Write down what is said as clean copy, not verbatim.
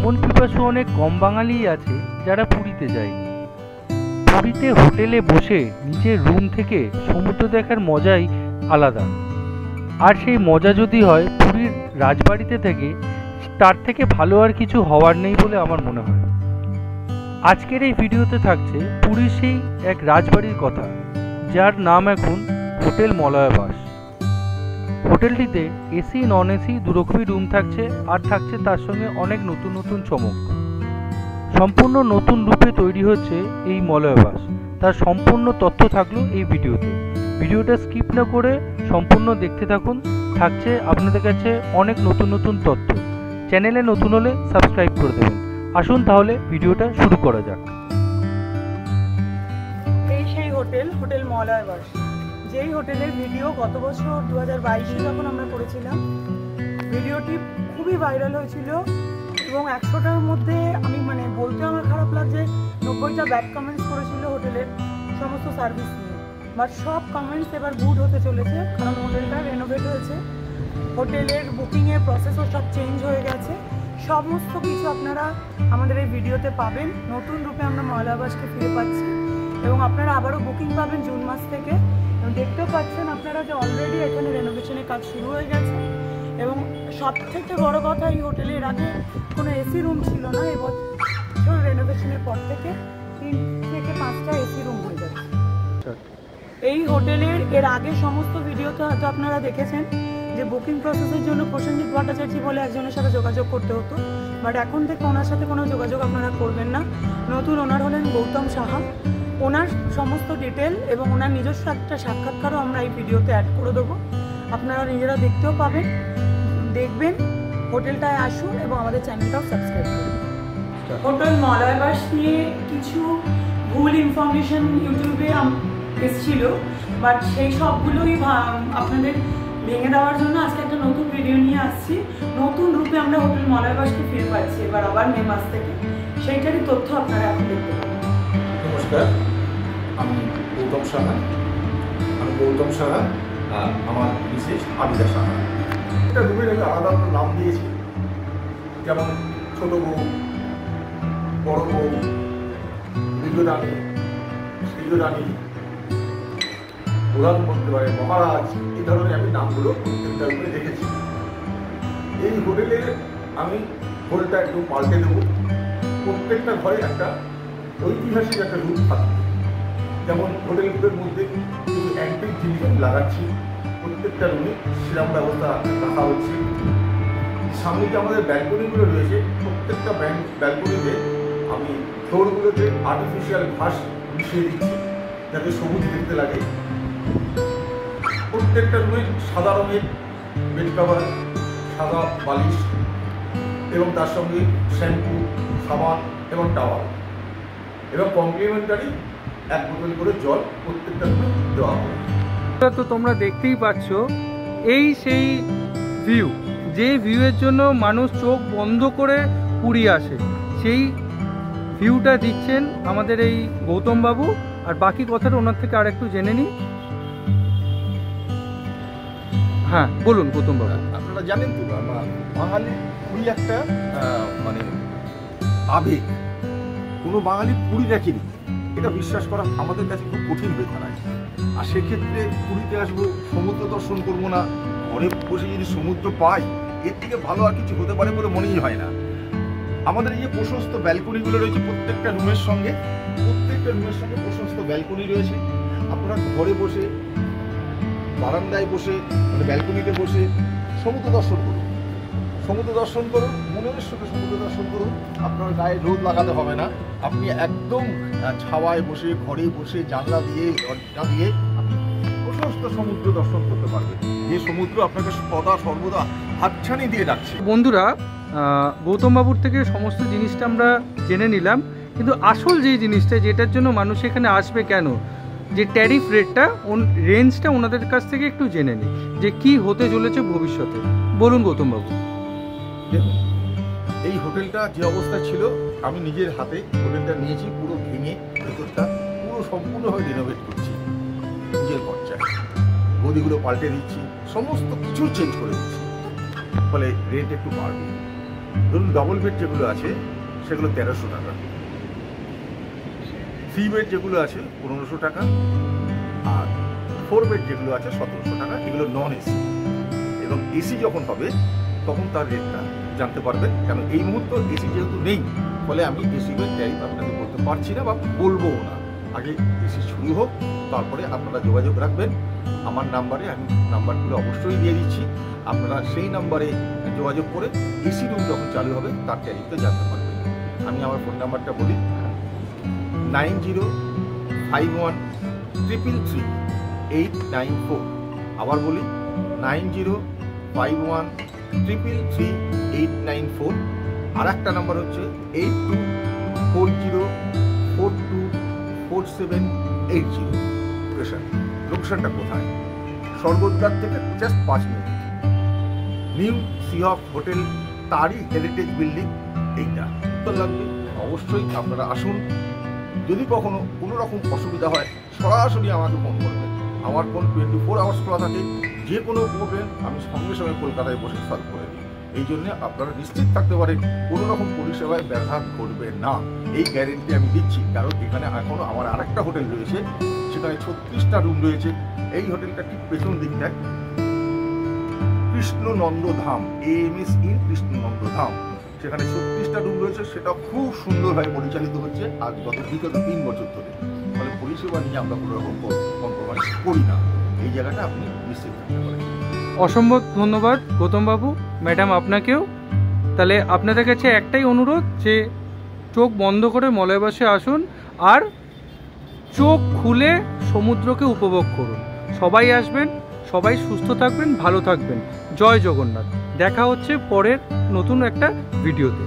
ভ্রমণ পিপাসু অনেক কম বাঙালিই আছে যারা পুরীতে যায়নি। পুরীতে হোটেলে বসে নিজের রুম থেকে সমুদ্র দেখার মজাই আলাদা। আর সেই মজা যদি হয় পুরীর রাজবাড়িতে থেকে, তার থেকে ভালো আর কিছু হওয়ার নেই বলে আমার মনে হয়। আজকের এই ভিডিওতে থাকছে পুরীর সেই এক রাজবাড়ির কথা, যার নাম এখন হোটেল মলয়বাস। হোটেলটিতে এসি নন এসি দুরকমই রুম থাকছে, আর থাকছে তার সঙ্গে অনেক নতুন নতুন চমক। সম্পূর্ণ নতুন রূপে তৈরি হচ্ছে এই মলয়বাস, তার সম্পূর্ণ তথ্য থাকলো এই ভিডিওতে। ভিডিওটা স্কিপ না করে সম্পূর্ণ দেখতে থাকুন, থাকছে আপনাদের কাছে অনেক নতুন নতুন তথ্য। চ্যানেলে নতুন হলে সাবস্ক্রাইব করে দেবেন। আসুন তাহলে ভিডিওটা শুরু করা যাক। এই সেই হোটেল মলয়বাস, যেই হোটেলের ভিডিও গত বছর 2022-এ যখন আমরা করেছিলাম, ভিডিওটি খুবই ভাইরাল হয়েছিল এবং 100টার মধ্যে আমি বলতে আমার খারাপ লাগছে 90টা ব্যাড কমেন্টস করেছিল হোটেলের সমস্ত সার্ভিস নিয়ে। বাট সব কমেন্টস এবার গুড হতে চলেছে, কারণ হোটেলটা রেনোভেট হয়েছে, হোটেলের বুকিংয়ের প্রসেসও সব চেঞ্জ হয়ে গেছে। সমস্ত কিছু আপনারা আমাদের এই ভিডিওতে পাবেন। নতুন রূপে আমরা মলয়বাসকে ফিরে পাচ্ছি এবং আপনারা আবারও বুকিং পাবেন জুন মাস থেকে। দেখতেও পাচ্ছেন আপনারা যে অলরেডি এখানে রেনোভেশনের কাজ শুরু হয়ে গেছে এবং সবথেকে বড় কথা, এই হোটেলে এর আগে কোনো এসি রুম ছিল না। এবছর রেনোভেশনের পর থেকে 3 থেকে 5টা এসি রুম হয়ে যাচ্ছে। এই হোটেলের এর আগে সমস্ত ভিডিওতে হয়তো আপনারা দেখেছেন যে বুকিং প্রসেসের জন্য প্রসেনজিৎ ভট্টাচার্য বলে একজনের সাথে যোগাযোগ করতে হতো, বাট এখন থেকে ওনার সাথে কোনো যোগাযোগ আপনারা করবেন না। নতুন ওনার হলেন গৌতম সাহা। ওনার সমস্ত ডিটেল এবং ওনার নিজস্ব একটা সাক্ষাৎকারও আমরা এই ভিডিওতে অ্যাড করে দেবো, আপনারা নিজেরা দেখতেও পাবেন। দেখবেন, হোটেলটায় আসুন এবং আমাদের চ্যানেলটাও সাবস্ক্রাইব করুন। হোটেল মলয়বাস নিয়ে কিছু ভুল ইনফরমেশন ইউটিউবে এসেছিল, বাট সেই সবগুলোই আপনাদের ভেঙে দেওয়ার জন্য আজকে একটা নতুন ভিডিও নিয়ে আসছি। নতুন রূপে আমরা হোটেল মলয়বাসকে ফিরে পাচ্ছি এবার আবার মে মাস থেকে, সেইটারই তথ্য আপনারা এখন দেখতে পাবেন। নমস্কার, আমি গৌতম সাহা। আমার বিশেষ আবিদা সাহা। এটা রুমের আলাদা নাম দিয়েছি, যেমন ছোট বউ, বড় বউ, বৃদ্ধরানী, শ্রীরানী, প্রধান বলতে পারে মহারাজ, এই ধরনের আমি নামগুলো প্রত্যেকটা রুমে রেখেছি। এই হোটেলে আমি হোটেলটা একটু পাল্টে দেবো। প্রত্যেকটা ঘরে একটা ঐতিহাসিক একটা রূপ থাকবে। যেমন হোটেলগুলোর মধ্যে কিছু অ্যান্টিক জিনিস আমি লাগাচ্ছি, প্রত্যেকটা রুমে সেরকম ব্যবস্থা রাখা হচ্ছে। সামনে যে আমাদের ব্যালকনিগুলো রয়েছে, প্রত্যেকটা ব্যালকনিতে আমি ফ্লোরগুলোতে আর্টিফিশিয়াল ঘাস মিশিয়ে দিচ্ছি যাতে সবুজ দেখতে লাগে। প্রত্যেকটা রুমে সাদা রঙের বেড কভার, সাদা বালিশ এবং তার সঙ্গে শ্যাম্পু, সাবান এবং টাওয়াল এবং কমপ্লিমেন্টারি 1 বোতল করে জল প্রত্যেকটা রুমে দেওয়া হবে। তো তোমরা দেখতেই পাচ্ছ, এই সেই ভিউ, যে ভিউয়ের জন্য মানুষ চোখ বন্ধ করে পুরী আসে, সেই ভিউটা দিচ্ছেন আমাদের এই গৌতম বাবু। আর বাকি কথাটা ওনার থেকে আর একটু জেনে নিই। হ্যাঁ বলুন গৌতম বাবু। আপনারা জানেন তো, বাঙালি পুরী একটা আবেগ। কোনো বাঙালি পুরী দেখেনি, এটা বিশ্বাস করা আমাদের কাছে খুব কঠিন হয়ে দাঁড়ায়। আর সেক্ষেত্রে পুরীতে আসবো, সমুদ্র দর্শন করবো না, ঘরে বসে যদি সমুদ্র পাই, এর থেকে ভালো আর কিছু হতে পারে বলে মনেই হয় না। আমাদের এই যে প্রশস্ত ব্যালকনিগুলো রয়েছে প্রত্যেকটা রুমের সঙ্গে প্রশস্ত ব্যালকনি রয়েছে। আপনারা ঘরে বসে, বারান্দায় বসে, ব্যালকনিতে বসে সমুদ্র দর্শন করুন, মনের সুখে সমুদ্র দর্শন করুন। আপনার গায়ে রোদ লাগাতে হবে না, আপনি একদম ছাওয়ায় বসে, ঘরে বসে, জানলা দিয়ে, দরজা দিয়ে আপনি প্রশস্ত সমুদ্র দর্শন করতে পারবেন, যে সমুদ্র আপনাকে সর্বদা হাতছানি দিয়ে ডাকছে। বন্ধুরা, গৌতম বাবুর থেকে সমস্ত জিনিসটা আমরা জেনে নিলাম, কিন্তু আসল যে জিনিসটা, যেটার জন্য মানুষ এখানে আসবে কেন, যে ট্যারিফ রেটটা, রেঞ্জটা ওনাদের কাছ থেকে একটু জেনে নিই, যে কি হতে চলেছে ভবিষ্যতে। বলুন গৌতম বাবু। দেখুন, এই হোটেলটা যে অবস্থা ছিল, আমি নিজের হাতে হোটেলটা নিয়েছি, পুরো ভেঙে ভেতরটা পুরো সম্পূর্ণভাবে রিনোভেট করছি নিজের খরচায়। গদিগুলো পাল্টে দিচ্ছি, সমস্ত কিছু চেঞ্জ করে দিচ্ছি, ফলে রেট একটু বাড়বে। ধরুন ডবল বেড যেগুলো আছে সেগুলো 1300 টাকা, 3 বেড যেগুলো আছে 1500 টাকা, আর 4 বেড যেগুলো আছে 1700 টাকা। এগুলো নন এসি। এবং এসি যখন হবে তখন তার রেটটা জানতে পারবেন, কেন এই মুহূর্তে এসি যেহেতু নেই, ফলে আমি এসি বেড ট্যারিফ আপনাকে বলতে পারছি না বা বলবোও না। আগে এসি শুরু হোক, তারপরে আপনারা যোগাযোগ রাখবেন আমার নাম্বারে। আমি নাম্বারগুলো অবশ্যই দিয়ে দিচ্ছি, আপনারা সেই নাম্বারে যোগাযোগ করে এসি রুম যখন চালু হবে তার ট্যারিফটা জানতে পারবেন। আমি আমার ফোন নাম্বারটা বলি, 9051333894। আবার বলি 9051333894। আর একটা নাম্বার হচ্ছে 8240424780। লোকেশনটা কোথায়? স্বর্গদ্বার থেকে জাস্ট 5 মিনিট, নিউ সিহফ হোটেল, তারই হেরিটেজ বিল্ডিং এইটা। তো লাগবে, অবশ্যই আপনারা আসুন। যদি কখনো কোনো রকম অসুবিধা হয় সরাসরি আমাকে ফোন করবেন। আমার ফোন 24 আওয়ার্স খোলা থাকে। যে কোনো প্রবলেম আমি সঙ্গে সঙ্গে কলকাতায় বসে সলভ করে দিই। এই জন্য আপনারা নিশ্চিত থাকতে পারেন কোনো রকম পরিষেবায় ব্যাঘাত ঘটবে না, এই গ্যারেন্টি আমি দিচ্ছি। কারণ এখানে এখনও আমার আরেকটা হোটেল রয়েছে, সেখানে 36টা রুম রয়েছে। এই হোটেলটা ঠিক পেছন দিকটায় কৃষ্ণনন্দ ধাম, AMS ইন কৃষ্ণনন্দ ধাম, সেখানে 36টা রুম রয়েছে। সেটা খুব সুন্দরভাবে পরিচালিত হচ্ছে আজ বিগত 3 বছর ধরে। ফলে পরিষেবা নিয়ে আমরা কোনো রকম কম্প্রোমাইজ করি না। এই জায়গাটা আপনি নিশ্চিত থাকতে পারেন। অসম্ভব ধন্যবাদ গৌতমবাবু, ম্যাডাম আপনাকেও। তাহলে আপনাদের কাছে একটাই অনুরোধ যে চোখ বন্ধ করে মলয়বাসে আসুন আর চোখ খুলে সমুদ্রকে উপভোগ করুন। সবাই আসবেন, সবাই সুস্থ থাকবেন, ভালো থাকবেন। জয় জগন্নাথ। দেখা হচ্ছে পরের নতুন একটা ভিডিওতে।